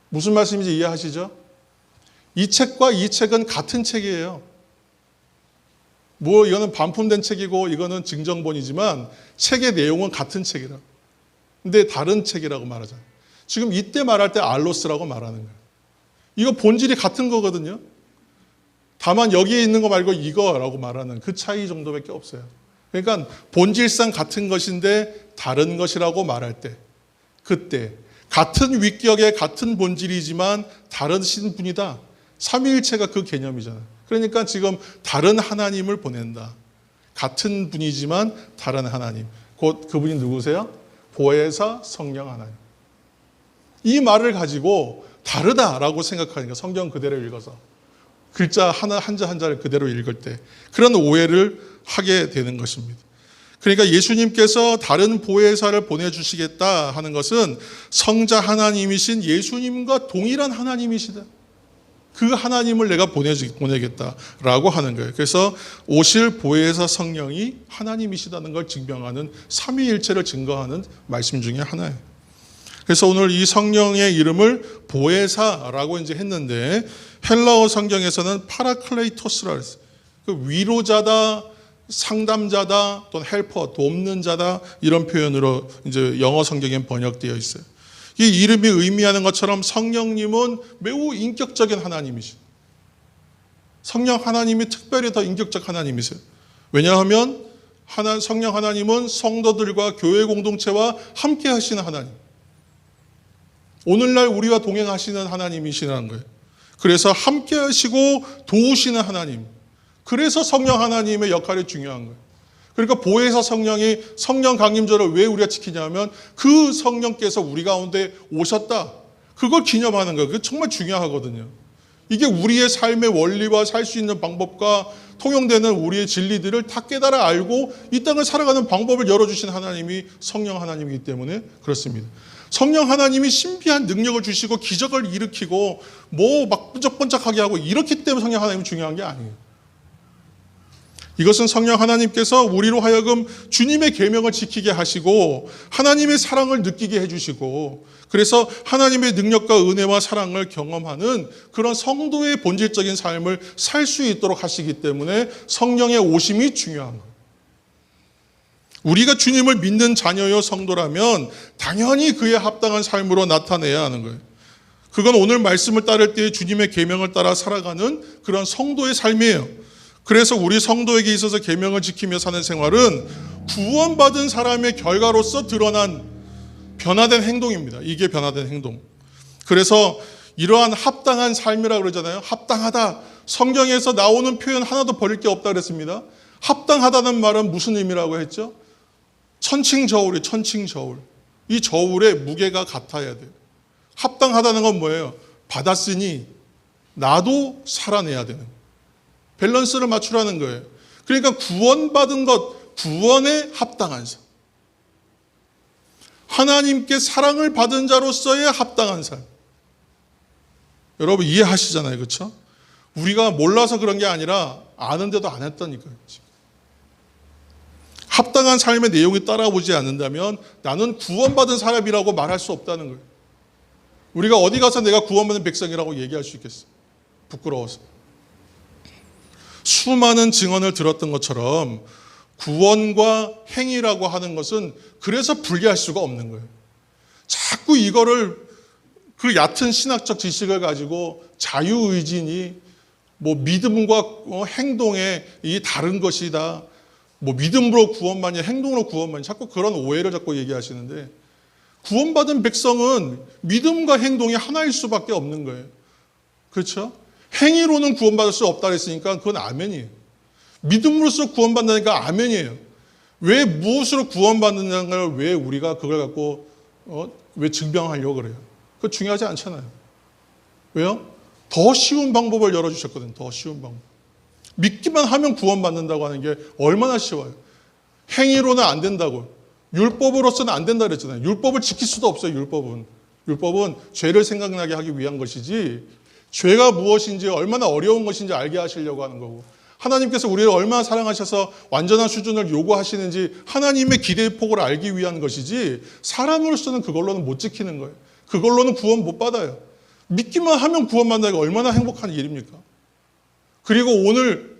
무슨 말씀인지 이해하시죠? 이 책과 이 책은 같은 책이에요. 뭐 이거는 반품된 책이고 이거는 증정본이지만 책의 내용은 같은 책이라. 근데 다른 책이라고 말하잖아요. 지금 이때 말할 때 알로스라고 말하는 거예요. 이거 본질이 같은 거거든요. 다만 여기에 있는 거 말고 이거라고 말하는 그 차이 정도밖에 없어요. 그러니까 본질상 같은 것인데 다른 것이라고 말할 때 그때 같은 위격의 같은 본질이지만 다르신 분이다. 삼위일체가 그 개념이잖아요. 그러니까 지금 다른 하나님을 보낸다. 같은 분이지만 다른 하나님. 곧 그분이 누구세요? 보혜사 성령 하나님. 이 말을 가지고 다르다라고 생각하니까 성경 그대로 읽어서 글자 한자 한자를 그대로 읽을 때 그런 오해를 하게 되는 것입니다. 그러니까 예수님께서 다른 보혜사를 보내주시겠다 하는 것은 성자 하나님이신 예수님과 동일한 하나님이시다. 그 하나님을 내가 보내겠다라고 하는 거예요. 그래서 오실 보혜사 성령이 하나님이시다는 걸 증명하는 삼위일체를 증거하는 말씀 중에 하나예요. 그래서 오늘 이 성령의 이름을 보혜사라고 이제 했는데 헬라어 성경에서는 파라클레이토스라 했어요. 그 위로자다, 상담자다, 또는 헬퍼, 돕는 자다 이런 표현으로 이제 영어 성경에 번역되어 있어요. 이 이름이 의미하는 것처럼 성령님은 매우 인격적인 하나님이시죠. 성령 하나님이 특별히 더 인격적 하나님이세요. 왜냐하면 성령 하나님은 성도들과 교회 공동체와 함께 하시는 하나님. 오늘날 우리와 동행하시는 하나님이시라는 거예요. 그래서 함께 하시고 도우시는 하나님. 그래서 성령 하나님의 역할이 중요한 거예요. 그러니까 보혜사 성령이 성령 강림절을 왜 우리가 지키냐면 그 성령께서 우리 가운데 오셨다. 그걸 기념하는 거예요. 그게 정말 중요하거든요. 이게 우리의 삶의 원리와 살 수 있는 방법과 통용되는 우리의 진리들을 다 깨달아 알고 이 땅을 살아가는 방법을 열어주신 하나님이 성령 하나님이기 때문에 그렇습니다. 성령 하나님이 신비한 능력을 주시고 기적을 일으키고 뭐 막 번쩍번쩍하게 하고 이렇기 때문에 성령 하나님이 중요한 게 아니에요. 이것은 성령 하나님께서 우리로 하여금 주님의 계명을 지키게 하시고 하나님의 사랑을 느끼게 해주시고 그래서 하나님의 능력과 은혜와 사랑을 경험하는 그런 성도의 본질적인 삶을 살 수 있도록 하시기 때문에 성령의 오심이 중요한 거예요. 우리가 주님을 믿는 자녀요 성도라면 당연히 그에 합당한 삶으로 나타내야 하는 거예요. 그건 오늘 말씀을 따를 때 주님의 계명을 따라 살아가는 그런 성도의 삶이에요. 그래서 우리 성도에게 있어서 계명을 지키며 사는 생활은 구원받은 사람의 결과로서 드러난 변화된 행동입니다. 이게 변화된 행동. 그래서 이러한 합당한 삶이라고 그러잖아요. 합당하다. 성경에서 나오는 표현 하나도 버릴 게 없다 그랬습니다. 합당하다는 말은 무슨 의미라고 했죠? 천칭저울이에요. 천칭저울. 이 저울의 무게가 같아야 돼요. 합당하다는 건 뭐예요? 받았으니 나도 살아내야 되는 거예요. 밸런스를 맞추라는 거예요. 그러니까 구원받은 것, 구원에 합당한 삶. 하나님께 사랑을 받은 자로서의 합당한 삶. 여러분 이해하시잖아요. 그렇죠? 우리가 몰라서 그런 게 아니라 아는데도 안 했다니까요. 합당한 삶의 내용이 따라오지 않는다면 나는 구원받은 사람이라고 말할 수 없다는 거예요. 우리가 어디 가서 내가 구원받은 백성이라고 얘기할 수 있겠어요? 부끄러워서. 수많은 증언을 들었던 것처럼 구원과 행위라고 하는 것은 그래서 분리할 수가 없는 거예요. 자꾸 이거를 그 얕은 신학적 지식을 가지고 자유의지니 믿음과 행동의 이 다른 것이다. 믿음으로 구원만이 행동으로 구원만이 자꾸 그런 오해를 자꾸 얘기하시는데 구원받은 백성은 믿음과 행동이 하나일 수밖에 없는 거예요. 그렇죠? 행위로는 구원받을 수 없다 그랬으니까 그건 아멘이에요. 믿음으로써 구원받는다니까 아멘이에요. 왜 무엇으로 구원받는다는 걸 왜 우리가 그걸 갖고 왜 증명하려고 그래요? 그거 중요하지 않잖아요. 왜요? 더 쉬운 방법을 열어주셨거든요. 더 쉬운 방법. 믿기만 하면 구원받는다고 하는 게 얼마나 쉬워요. 행위로는 안 된다고요. 율법으로서는 안 된다 그랬잖아요. 율법을 지킬 수도 없어요. 율법은 죄를 생각나게 하기 위한 것이지 죄가 무엇인지 얼마나 어려운 것인지 알게 하시려고 하는 거고 하나님께서 우리를 얼마나 사랑하셔서 완전한 수준을 요구하시는지 하나님의 기대의 폭을 알기 위한 것이지 사람으로서는 그걸로는 못 지키는 거예요. 그걸로는 구원 못 받아요. 믿기만 하면 구원받는다는 게 얼마나 행복한 일입니까? 그리고 오늘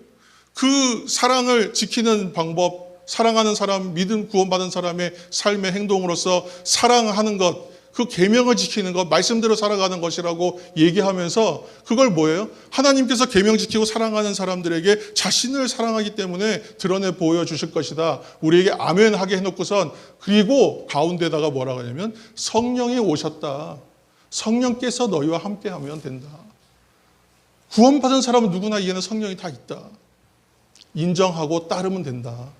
그 사랑을 지키는 방법, 사랑하는 사람, 믿음 구원받은 사람의 삶의 행동으로서 사랑하는 것, 그 계명을 지키는 것, 말씀대로 살아가는 것이라고 얘기하면서 그걸 뭐예요? 하나님께서 계명 지키고 사랑하는 사람들에게 자신을 사랑하기 때문에 드러내 보여주실 것이다. 우리에게 아멘 하게 해놓고선 그리고 가운데다가 뭐라고 하냐면 성령이 오셨다. 성령께서 너희와 함께하면 된다. 구원받은 사람은 누구나 이에는 성령이 다 있다. 인정하고 따르면 된다.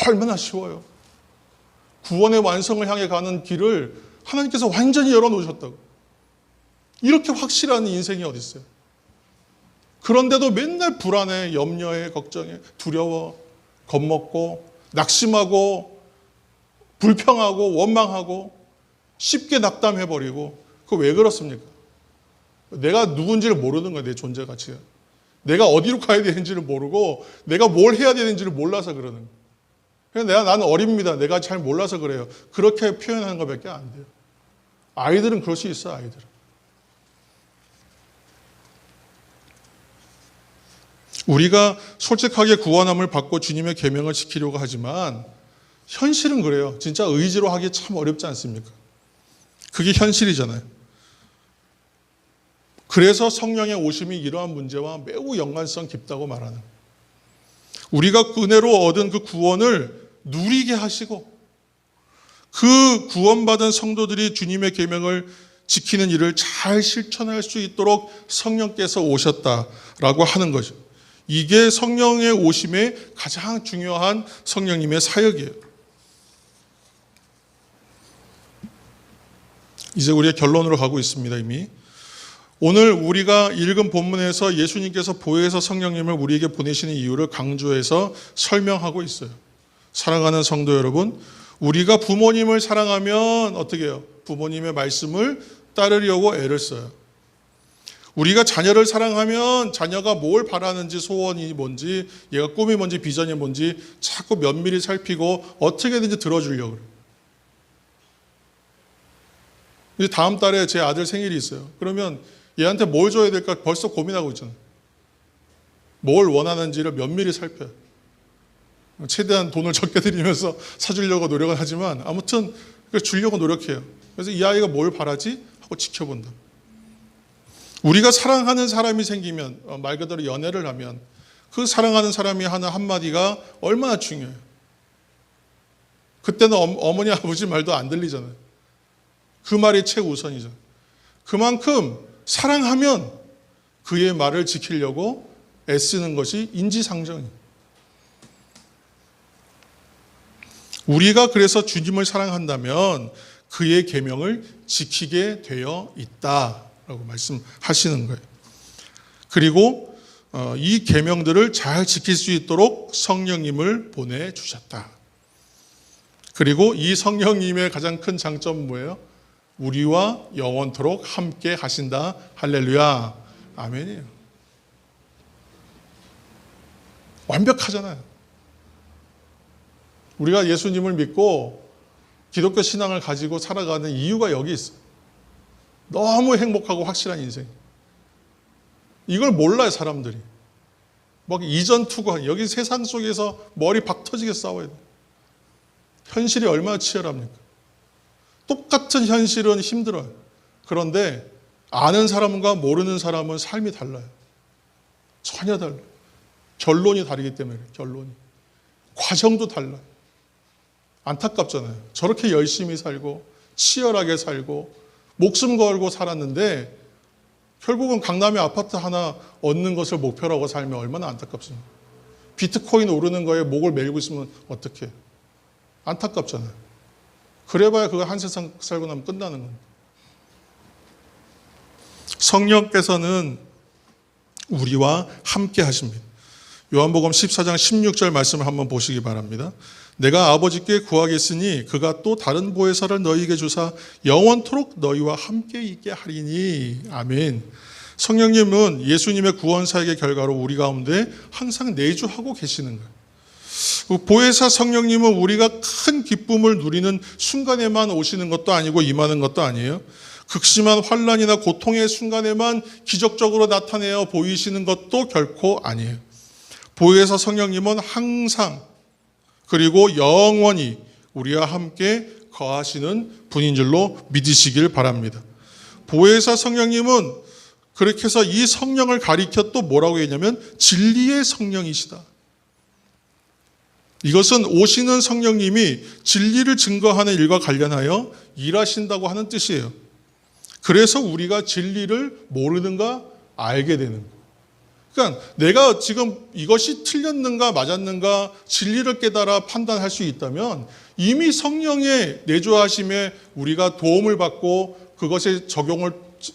얼마나 쉬워요. 구원의 완성을 향해 가는 길을 하나님께서 완전히 열어놓으셨다고. 이렇게 확실한 인생이 어디 있어요? 그런데도 맨날 불안해, 염려해, 걱정해, 두려워, 겁먹고, 낙심하고, 불평하고, 원망하고, 쉽게 낙담해버리고. 그거 왜 그렇습니까? 내가 누군지를 모르는 거예요. 내 존재 가치가. 내가 어디로 가야 되는지를 모르고 내가 뭘 해야 되는지를 몰라서 그러는 거예요. 나는 어립니다. 내가 잘 몰라서 그래요. 그렇게 표현하는 것밖에 안 돼요. 아이들은 그럴 수 있어. 아이들은. 우리가 솔직하게 구원함을 받고 주님의 계명을 지키려고 하지만 현실은 그래요. 진짜 의지로 하기 참 어렵지 않습니까? 그게 현실이잖아요. 그래서 성령의 오심이 이러한 문제와 매우 연관성 깊다고 말하는 거예요. 우리가 은혜로 얻은 그 구원을 누리게 하시고 그 구원받은 성도들이 주님의 계명을 지키는 일을 잘 실천할 수 있도록 성령께서 오셨다라고 하는 거죠. 이게 성령의 오심의 가장 중요한 성령님의 사역이에요. 이제 우리의 결론으로 가고 있습니다. 이미. 오늘 우리가 읽은 본문에서 예수님께서 보혜사 성령님을 우리에게 보내시는 이유를 강조해서 설명하고 있어요. 사랑하는 성도 여러분, 우리가 부모님을 사랑하면 어떻게 해요? 부모님의 말씀을 따르려고 애를 써요. 우리가 자녀를 사랑하면 자녀가 뭘 바라는지 소원이 뭔지 얘가 꿈이 뭔지 비전이 뭔지 자꾸 면밀히 살피고 어떻게든지 들어주려고 그래요. 이제 다음 달에 제 아들 생일이 있어요. 그러면 얘한테 뭘 줘야 될까 벌써 고민하고 있잖아요. 뭘 원하는지를 면밀히 살펴요. 최대한 돈을 적게 들이면서 사주려고 노력은 하지만 아무튼 주려고 노력해요. 그래서 이 아이가 뭘 바라지? 하고 지켜본다. 우리가 사랑하는 사람이 생기면 말 그대로 연애를 하면 그 사랑하는 사람이 하는 한마디가 얼마나 중요해요. 그때는 어머니 아버지 말도 안 들리잖아요. 그 말이 최우선이죠. 그만큼 사랑하면 그의 말을 지키려고 애쓰는 것이 인지상정이에요. 우리가 그래서 주님을 사랑한다면 그의 계명을 지키게 되어 있다라고 말씀하시는 거예요. 그리고 이 계명들을 잘 지킬 수 있도록 성령님을 보내주셨다. 그리고 이 성령님의 가장 큰 장점은 뭐예요? 우리와 영원토록 함께 하신다. 할렐루야. 아멘이에요. 완벽하잖아요. 우리가 예수님을 믿고 기독교 신앙을 가지고 살아가는 이유가 여기 있어요. 너무 행복하고 확실한 인생. 이걸 몰라요, 사람들이. 막 이전 투과, 여기 세상 속에서 머리 박 터지게 싸워야 돼요. 현실이 얼마나 치열합니까? 똑같은 현실은 힘들어요. 그런데 아는 사람과 모르는 사람은 삶이 달라요. 전혀 달라요. 결론이 다르기 때문에, 결론이. 과정도 달라요. 안타깝잖아요. 저렇게 열심히 살고, 치열하게 살고, 목숨 걸고 살았는데, 결국은 강남에 아파트 하나 얻는 것을 목표라고 살면 얼마나 안타깝습니까? 비트코인 오르는 거에 목을 메고 있으면 어떡해? 안타깝잖아요. 그래봐야 그거 한 세상 살고 나면 끝나는 겁니다. 성령께서는 우리와 함께 하십니다. 요한복음 14장 16절 말씀을 한번 보시기 바랍니다. 내가 아버지께 구하겠으니 그가 또 다른 보혜사를 너희에게 주사 영원토록 너희와 함께 있게 하리니. 아멘. 성령님은 예수님의 구원사역의 결과로 우리 가운데 항상 내주하고 계시는 거예요. 보혜사 성령님은 우리가 큰 기쁨을 누리는 순간에만 오시는 것도 아니고 임하는 것도 아니에요. 극심한 환난이나 고통의 순간에만 기적적으로 나타내어 보이시는 것도 결코 아니에요. 보혜사 성령님은 항상 그리고 영원히 우리와 함께 거하시는 분인 줄로 믿으시길 바랍니다. 보혜사 성령님은 그렇게 해서 이 성령을 가리켜 또 뭐라고 했냐면 진리의 성령이시다. 이것은 오시는 성령님이 진리를 증거하는 일과 관련하여 일하신다고 하는 뜻이에요. 그래서 우리가 진리를 모르는가 알게 되는 거예요. 그러니까 내가 지금 이것이 틀렸는가 맞았는가 진리를 깨달아 판단할 수 있다면 이미 성령의 내주하심에 우리가 도움을 받고 그것에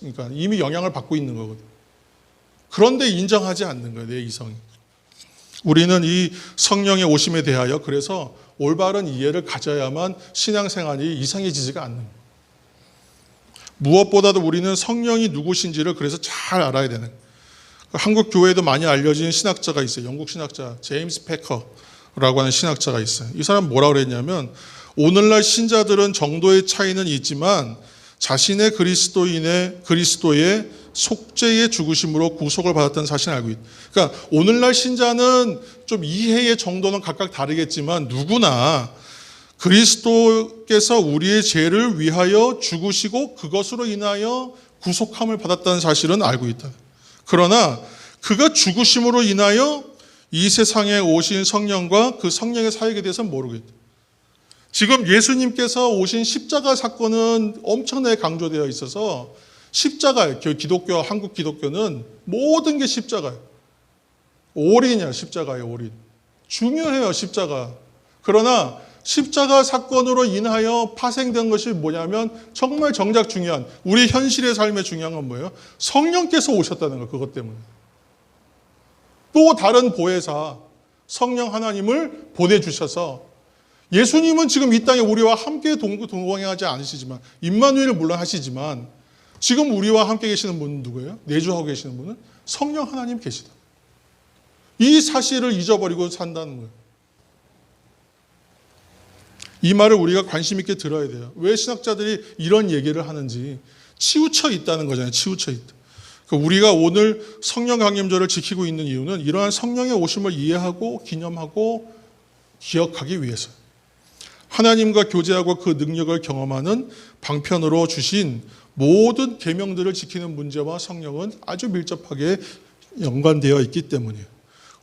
그러니까 이미 영향을 받고 있는 거거든요. 그런데 인정하지 않는 거예요, 내 이성이. 우리는 이 성령의 오심에 대하여 그래서 올바른 이해를 가져야만 신앙생활이 이상해지지가 않는 거예요. 무엇보다도 우리는 성령이 누구신지를 그래서 잘 알아야 되는 거예요. 한국 교회에도 많이 알려진 신학자가 있어요. 영국 신학자 제임스 패커라고 하는 신학자가 있어요. 이 사람 뭐라고 그랬냐면 오늘날 신자들은 정도의 차이는 있지만 자신의 그리스도의 속죄의 죽으심으로 구속을 받았다는 사실을 알고 있다. 그러니까 오늘날 신자는 좀 이해의 정도는 각각 다르겠지만 누구나 그리스도께서 우리의 죄를 위하여 죽으시고 그것으로 인하여 구속함을 받았다는 사실은 알고 있다. 그러나 그가 죽으심으로 인하여 이 세상에 오신 성령과 그 성령의 사역에 대해서는 모르겠다. 지금 예수님께서 오신 십자가 사건은 엄청나게 강조되어 있어서 십자가예요. 기독교, 한국 기독교는 모든 게 십자가예요. 올인이야, 십자가예요, 올인. 중요해요, 십자가. 그러나 십자가 사건으로 인하여 파생된 것이 뭐냐면 정말 정작 중요한 우리 현실의 삶에 중요한 건 뭐예요? 성령께서 오셨다는 거예요. 그것 때문에. 또 다른 보혜사 성령 하나님을 보내주셔서 예수님은 지금 이 땅에 우리와 함께 동행하지 않으시지만 임마누엘을 물론 하시지만 지금 우리와 함께 계시는 분은 누구예요? 내주하고 계시는 분은 성령 하나님 계시다. 이 사실을 잊어버리고 산다는 거예요. 이 말을 우리가 관심 있게 들어야 돼요. 왜 신학자들이 이런 얘기를 하는지 치우쳐 있다는 거잖아요. 치우쳐 있다. 우리가 오늘 성령 강림절을 지키고 있는 이유는 이러한 성령의 오심을 이해하고 기념하고 기억하기 위해서 하나님과 교제하고 그 능력을 경험하는 방편으로 주신 모든 계명들을 지키는 문제와 성령은 아주 밀접하게 연관되어 있기 때문이에요.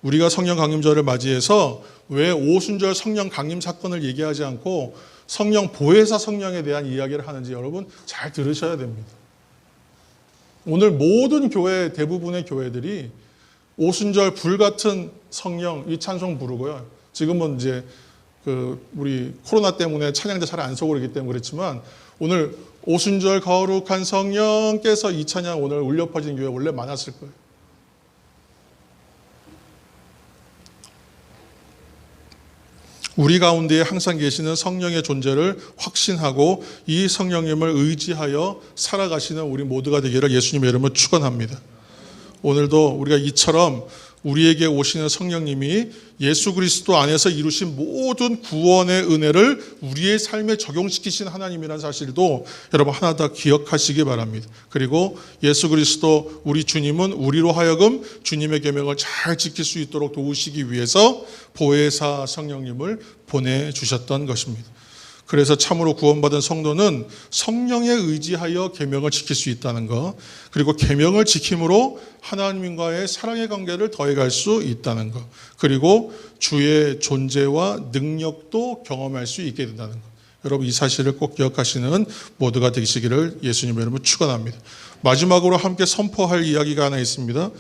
우리가 성령 강림절을 맞이해서 왜 오순절 성령 강림 사건을 얘기하지 않고 성령 보혜사 성령에 대한 이야기를 하는지 여러분 잘 들으셔야 됩니다. 오늘 모든 교회, 대부분의 교회들이 오순절 불같은 성령 이 찬송 부르고요. 지금은 이제 우리 코로나 때문에 찬양대 잘 안 서고 그러기 때문에 그렇지만 오늘 오순절 거룩한 성령께서 이 찬양 오늘 울려 퍼진 교회 원래 많았을 거예요. 우리 가운데에 항상 계시는 성령의 존재를 확신하고 이 성령님을 의지하여 살아가시는 우리 모두가 되기를 예수님의 이름으로 축원합니다. 오늘도 우리가 이처럼 우리에게 오시는 성령님이 예수 그리스도 안에서 이루신 모든 구원의 은혜를 우리의 삶에 적용시키신 하나님이라는 사실도 여러분 하나 더 기억하시기 바랍니다. 그리고 예수 그리스도 우리 주님은 우리로 하여금 주님의 계명을 잘 지킬 수 있도록 도우시기 위해서 보혜사 성령님을 보내주셨던 것입니다. 그래서 참으로 구원받은 성도는 성령에 의지하여 계명을 지킬 수 있다는 것, 그리고 계명을 지킴으로 하나님과의 사랑의 관계를 더해갈 수 있다는 것, 그리고 주의 존재와 능력도 경험할 수 있게 된다는 것. 여러분 이 사실을 꼭 기억하시는 모두가 되시기를 예수님 이름으로 축원합니다. 마지막으로 함께 선포할 이야기가 하나 있습니다.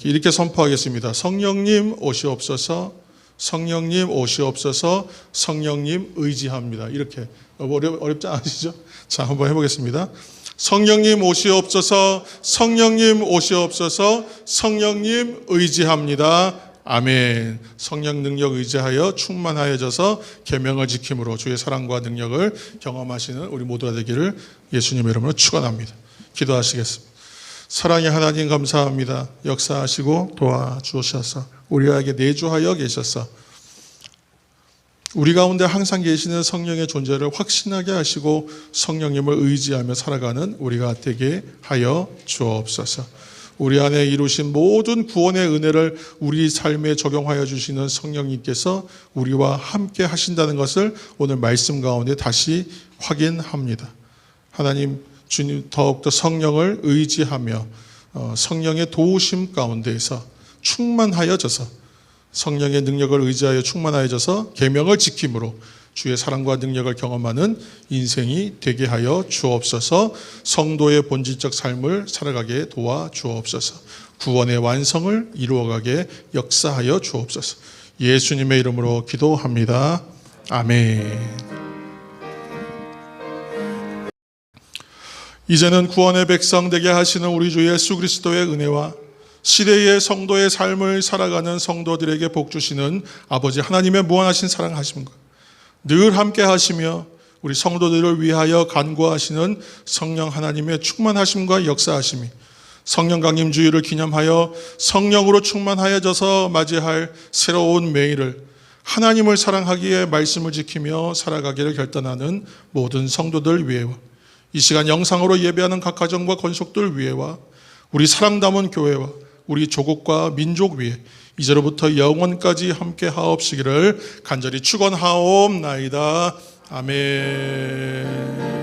이렇게 선포하겠습니다. 성령님 오시옵소서. 성령님 오시옵소서. 성령님 의지합니다. 이렇게 어렵지 않으시죠? 자, 한번 해보겠습니다. 성령님 오시옵소서. 성령님 오시옵소서. 성령님 의지합니다. 아멘. 성령 능력 의지하여 충만하여져서 계명을 지킴으로 주의 사랑과 능력을 경험하시는 우리 모두가 되기를 예수님의 이름으로 축원합니다. 기도하시겠습니다. 사랑의 하나님 감사합니다. 역사하시고 도와주셔서 우리에게 내주하여 계셔서 우리 가운데 항상 계시는 성령의 존재를 확신하게 하시고 성령님을 의지하며 살아가는 우리가 되게 하여 주옵소서. 우리 안에 이루신 모든 구원의 은혜를 우리 삶에 적용하여 주시는 성령님께서 우리와 함께 하신다는 것을 오늘 말씀 가운데 다시 확인합니다. 하나님 주님 더욱더 성령을 의지하며 성령의 도우심 가운데에서 충만하여져서 성령의 능력을 의지하여 충만하여져서 계명을 지킴으로 주의 사랑과 능력을 경험하는 인생이 되게 하여 주옵소서. 성도의 본질적 삶을 살아가게 도와주옵소서. 구원의 완성을 이루어가게 역사하여 주옵소서. 예수님의 이름으로 기도합니다. 아멘. 이제는 구원의 백성 되게 하시는 우리 주 예수 그리스도의 은혜와 시대의 성도의 삶을 살아가는 성도들에게 복 주시는 아버지 하나님의 무한하신 사랑하심과 늘 함께 하시며 우리 성도들을 위하여 간구하시는 성령 하나님의 충만하심과 역사하심이 성령 강림 주일을 기념하여 성령으로 충만하여져서 맞이할 새로운 매일을 하나님을 사랑하기에 말씀을 지키며 살아가기를 결단하는 모든 성도들 위에와 이 시간 영상으로 예배하는 각 가정과 권속들 위에와 우리 사랑 담은 교회와 우리 조국과 민족 위에 이제로부터 영원까지 함께 하옵시기를 간절히 축원하옵나이다. 아멘.